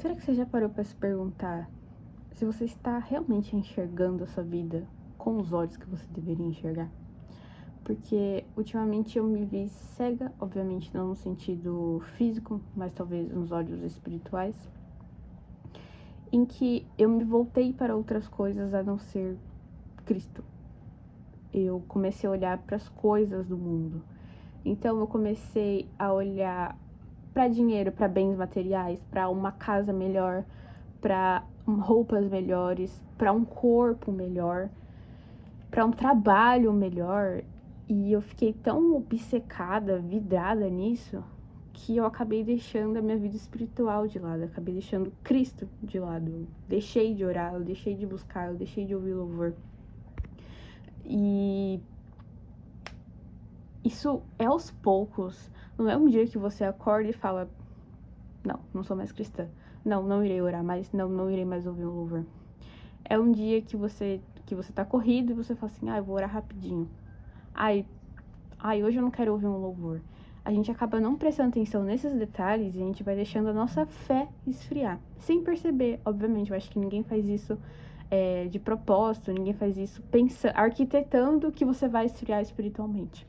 Será que você já parou para se perguntar se você está realmente enxergando a sua vida com os olhos que você deveria enxergar? Porque ultimamente eu me vi cega, obviamente não no sentido físico, mas talvez nos olhos espirituais, em que eu me voltei para outras coisas a não ser Cristo. Eu comecei a olhar para as coisas do mundo. Então eu comecei a olhar para dinheiro, para bens materiais, para uma casa melhor, para roupas melhores, para um corpo melhor, para um trabalho melhor. E eu fiquei tão obcecada, vidrada nisso, que eu acabei deixando a minha vida espiritual de lado, acabei deixando Cristo de lado. Eu deixei de orar, eu deixei de buscar, eu deixei de ouvir louvor. E isso é aos poucos. Não é um dia que você acorda e fala: não sou mais cristã. Não irei orar mais. Não irei mais ouvir um louvor. É um dia que você tá corrido e você fala assim: eu vou orar rapidinho. Hoje eu não quero ouvir um louvor. A gente acaba não prestando atenção nesses detalhes e a gente vai deixando a nossa fé esfriar. Sem perceber, obviamente. Eu acho que ninguém faz isso de propósito, ninguém faz isso arquitetando que você vai esfriar espiritualmente.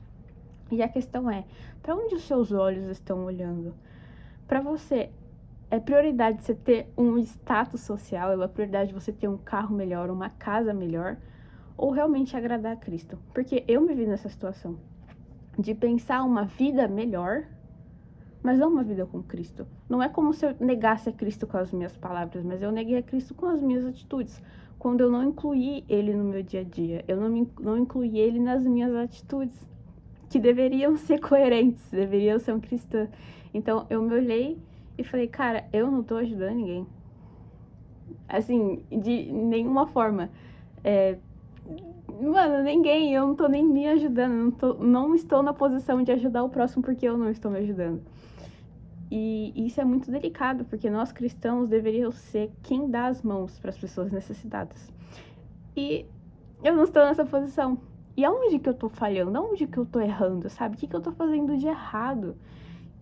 E a questão é, para onde os seus olhos estão olhando? Para você, é prioridade você ter um status social, é prioridade você ter um carro melhor, uma casa melhor, ou realmente agradar a Cristo? Porque eu me vi nessa situação de pensar uma vida melhor, mas não uma vida com Cristo. Não é como se eu negasse a Cristo com as minhas palavras, mas eu neguei a Cristo com as minhas atitudes. Quando eu não incluí Ele no meu dia a dia, eu não incluí Ele nas minhas atitudes, que deveriam ser coerentes, deveriam ser um cristã. Então eu me olhei e falei: cara, eu não tô ajudando ninguém. Assim, de nenhuma forma. Mano, ninguém, eu não tô nem me ajudando, não estou na posição de ajudar o próximo porque eu não estou me ajudando. E isso é muito delicado, porque nós cristãos deveríamos ser quem dá as mãos para as pessoas necessitadas. E eu não estou nessa posição. E aonde que eu tô falhando? Aonde que eu tô errando, sabe? O que eu tô fazendo de errado?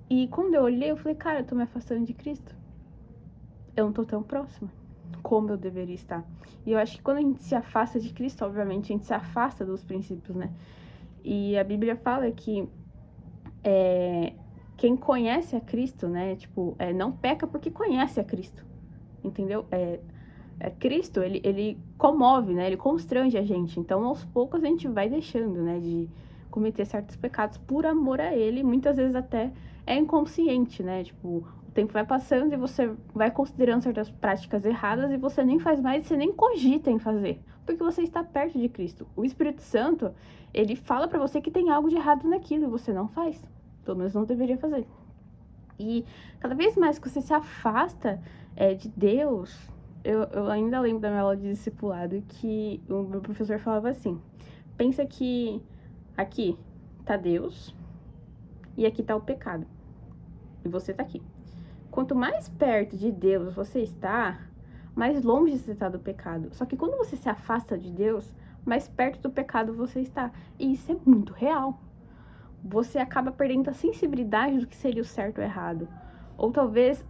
E quando eu olhei, eu falei: cara, eu tô me afastando de Cristo. Eu não tô tão próxima como eu deveria estar. E eu acho que quando a gente se afasta de Cristo, obviamente, a gente se afasta dos princípios, né? E a Bíblia fala que quem conhece a Cristo, né? Não peca porque conhece a Cristo, entendeu? Cristo, ele comove, né? Ele constrange a gente. Então, aos poucos, a gente vai deixando, né? De cometer certos pecados por amor a Ele. Muitas vezes até é inconsciente, né? O tempo vai passando e você vai considerando certas práticas erradas e você nem faz mais, você nem cogita em fazer. Porque você está perto de Cristo. O Espírito Santo, ele fala pra você que tem algo de errado naquilo e você não faz. Pelo menos não deveria fazer. E cada vez mais que você se afasta de Deus, eu ainda lembro da minha aula de discipulado que o meu professor falava assim: pensa que aqui tá Deus e aqui tá o pecado. E você tá aqui. Quanto mais perto de Deus você está, mais longe você está do pecado. Só que quando você se afasta de Deus, mais perto do pecado você está. E isso é muito real. Você acaba perdendo a sensibilidade do que seria o certo ou errado. Ou talvez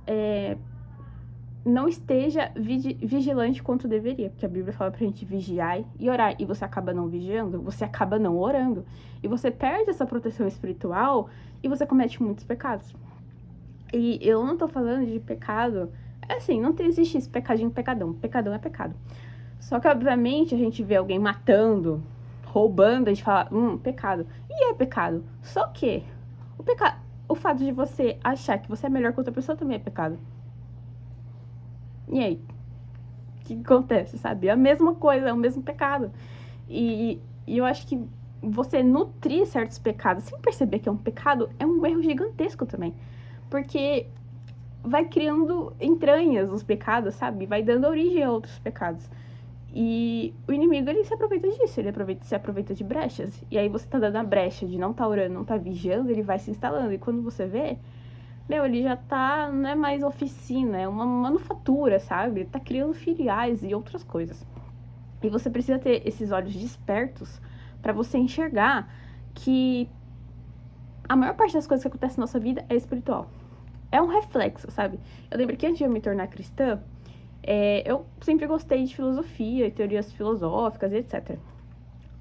não esteja vigilante quanto deveria, porque a Bíblia fala pra gente vigiar e orar, e você acaba não vigiando, você acaba não orando, e você perde essa proteção espiritual e você comete muitos pecados. E eu não tô falando de pecado, não existe esse pecadinho, pecadão é pecado. Só que, obviamente, a gente vê alguém matando, roubando, a gente fala, pecado. E é pecado. Só que o fato de você achar que você é melhor que outra pessoa também é pecado. E aí? O que acontece, sabe? É a mesma coisa, é o mesmo pecado. E eu acho que você nutrir certos pecados sem perceber que é um pecado é um erro gigantesco também. Porque vai criando entranhas os pecados, sabe? Vai dando origem a outros pecados. E o inimigo, ele se aproveita disso, se aproveita de brechas. E aí você tá dando a brecha de não tá orando, não tá vigiando, ele vai se instalando. E quando você vê, ele já tá, não é mais oficina, é uma manufatura, sabe? Ele tá criando filiais e outras coisas. E você precisa ter esses olhos despertos para você enxergar que a maior parte das coisas que acontecem na nossa vida é espiritual. é um reflexo, sabe? Eu lembro que antes de eu me tornar cristã, eu sempre gostei de filosofia e teorias filosóficas, etc.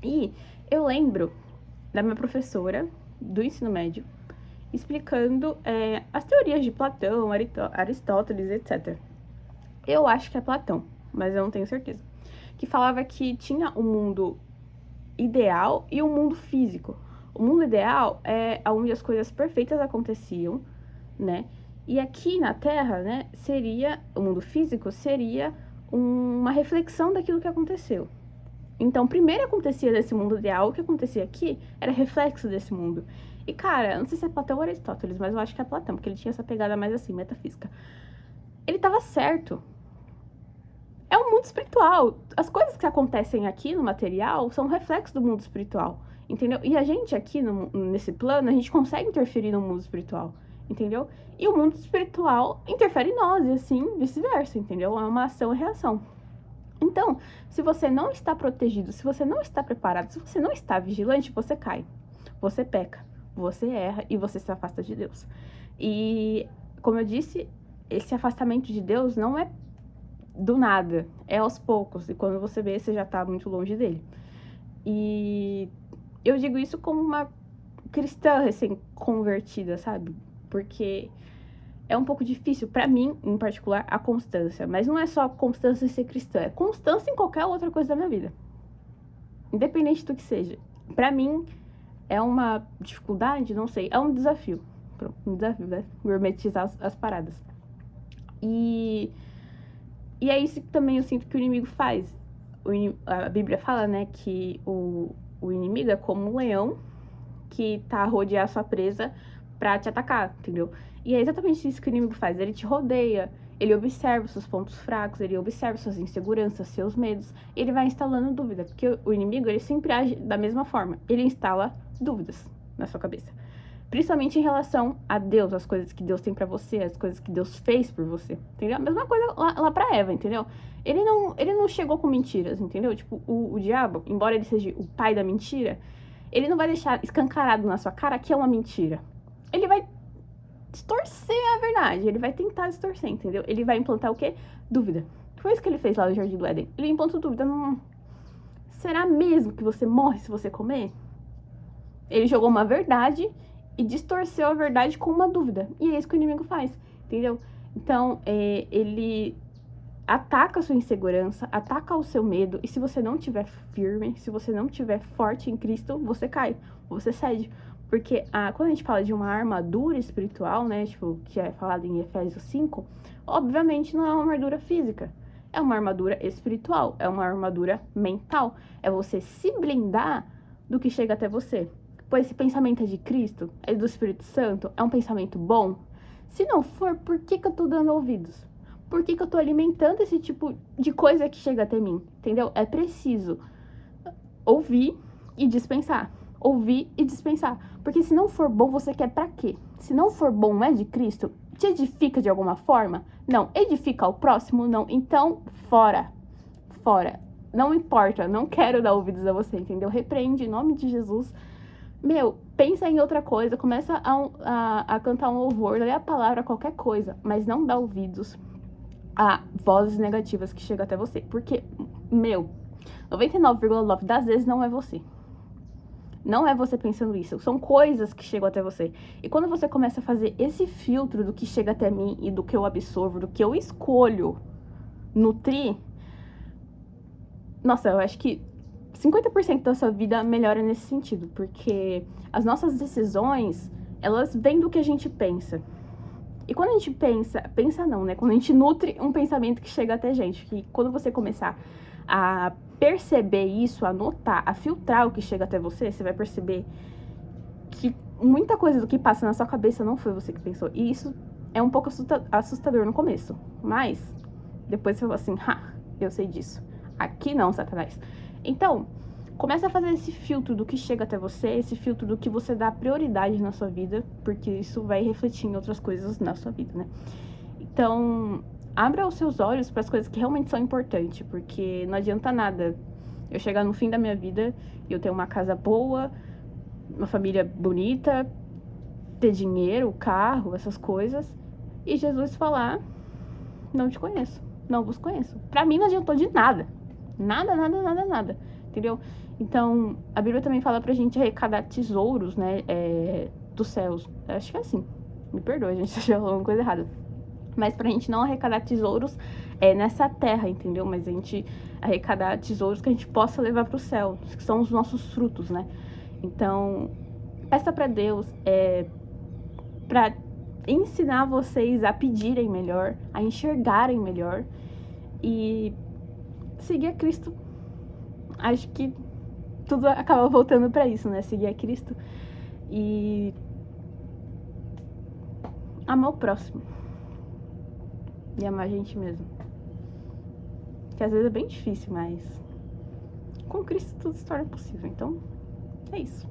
E eu lembro da minha professora do ensino médio explicando as teorias de Platão, Aristóteles, etc. Eu acho que é Platão, mas eu não tenho certeza. Que falava que tinha um mundo ideal e um mundo físico. O mundo ideal é onde as coisas perfeitas aconteciam, né? E aqui na Terra, né, o mundo físico seria uma reflexão daquilo que aconteceu. Então, primeiro acontecia desse mundo ideal, o que acontecia aqui era reflexo desse mundo. E, cara, não sei se é Platão ou Aristóteles, mas eu acho que é Platão, porque ele tinha essa pegada mais assim, metafísica. Ele tava certo. É um mundo espiritual. As coisas que acontecem aqui no material são reflexos do mundo espiritual, entendeu? E a gente aqui, nesse plano, a gente consegue interferir no mundo espiritual, entendeu? E o mundo espiritual interfere em nós, e assim, vice-versa, entendeu? É uma ação e reação. Então, se você não está protegido, se você não está preparado, se você não está vigilante, você cai, você peca, você erra e você se afasta de Deus. E, como eu disse, esse afastamento de Deus não é do nada, é aos poucos, e quando você vê, você já tá muito longe dele. E eu digo isso como uma cristã recém-convertida, sabe? Porque é um pouco difícil, pra mim, em particular, a constância. Mas não é só constância em ser cristã, é constância em qualquer outra coisa da minha vida. Independente do que seja. Pra mim, é uma dificuldade, não sei, é um desafio. Pronto, um desafio, né? Gourmetizar as paradas. E é isso que também eu sinto que o inimigo faz. A Bíblia fala, né, que o inimigo é como um leão que tá a rodear a sua presa pra te atacar, entendeu? E é exatamente isso que o inimigo faz. Ele te rodeia, ele observa os seus pontos fracos, ele observa suas inseguranças, seus medos, ele vai instalando dúvida, porque o inimigo, ele sempre age da mesma forma. Ele instala dúvidas na sua cabeça. Principalmente em relação a Deus, as coisas que Deus tem pra você, as coisas que Deus fez por você, entendeu? A mesma coisa lá pra Eva, entendeu? Ele não chegou com mentiras, entendeu? Tipo, o diabo, embora ele seja o pai da mentira, ele não vai deixar escancarado na sua cara que é uma mentira. Ele vai distorcer a verdade, ele vai tentar distorcer, entendeu? Ele vai implantar o quê? Dúvida. Foi isso que ele fez lá no Jardim do Éden. Ele implantou dúvida. Será mesmo que você morre se você comer? Ele jogou uma verdade e distorceu a verdade com uma dúvida. E é isso que o inimigo faz, entendeu? Então, ele ataca a sua insegurança, ataca o seu medo, e se você não estiver firme, se você não estiver forte em Cristo, você cai, você cede. Porque quando a gente fala de uma armadura espiritual, né, tipo, que é falado em Efésios 5, obviamente não é uma armadura física, é uma armadura espiritual, é uma armadura mental, é você se blindar do que chega até você. Pois esse pensamento é de Cristo, é do Espírito Santo, é um pensamento bom? Se não for, por que eu tô dando ouvidos? Por que eu tô alimentando esse tipo de coisa que chega até mim? Entendeu? É preciso ouvir e dispensar. Ouvir e dispensar. Porque se não for bom, você quer pra quê? Se não for bom, é de Cristo? Te edifica de alguma forma? Não. Edifica o próximo? Não. Então, fora. Fora. Não importa. Não quero dar ouvidos a você, entendeu? Repreende em nome de Jesus. Pensa em outra coisa. Começa a cantar um louvor, ler a palavra, qualquer coisa. Mas não dá ouvidos a vozes negativas que chegam até você. Porque, 99,9 das vezes não é você. Não é você pensando isso. São coisas que chegam até você. E quando você começa a fazer esse filtro do que chega até mim e do que eu absorvo, do que eu escolho nutrir, nossa, eu acho que 50% da sua vida melhora nesse sentido. Porque as nossas decisões, elas vêm do que a gente pensa. E quando a gente pensa não, né? Quando a gente nutre um pensamento que chega até a gente, que quando você começar a perceber isso, a notar, a filtrar o que chega até você, você vai perceber que muita coisa do que passa na sua cabeça não foi você que pensou. E isso é um pouco assustador no começo. Mas depois você fala assim, eu sei disso. Aqui não, Satanás. Então, começa a fazer esse filtro do que chega até você, esse filtro do que você dá prioridade na sua vida, porque isso vai refletir em outras coisas na sua vida, né? Então, abra os seus olhos para as coisas que realmente são importantes, porque não adianta nada eu chegar no fim da minha vida e eu ter uma casa boa, uma família bonita, ter dinheiro, carro, essas coisas, e Jesus falar: não te conheço, não vos conheço. Pra mim não adiantou de nada. Nada, nada, nada, nada. Entendeu? Então, a Bíblia também fala pra gente arrecadar tesouros, né? Dos céus. Acho que é assim. Me perdoa, gente, se eu falou alguma coisa errada. Mas pra gente não arrecadar tesouros nessa terra, entendeu? Mas a gente arrecadar tesouros que a gente possa levar pro céu, que são os nossos frutos, né? Então, peça pra Deus pra ensinar vocês a pedirem melhor, a enxergarem melhor e seguir a Cristo. Acho que tudo acaba voltando pra isso, né? Seguir a Cristo e amar o próximo. E amar a gente mesmo. Que às vezes é bem difícil, mas com Cristo tudo se torna possível. Então, é isso.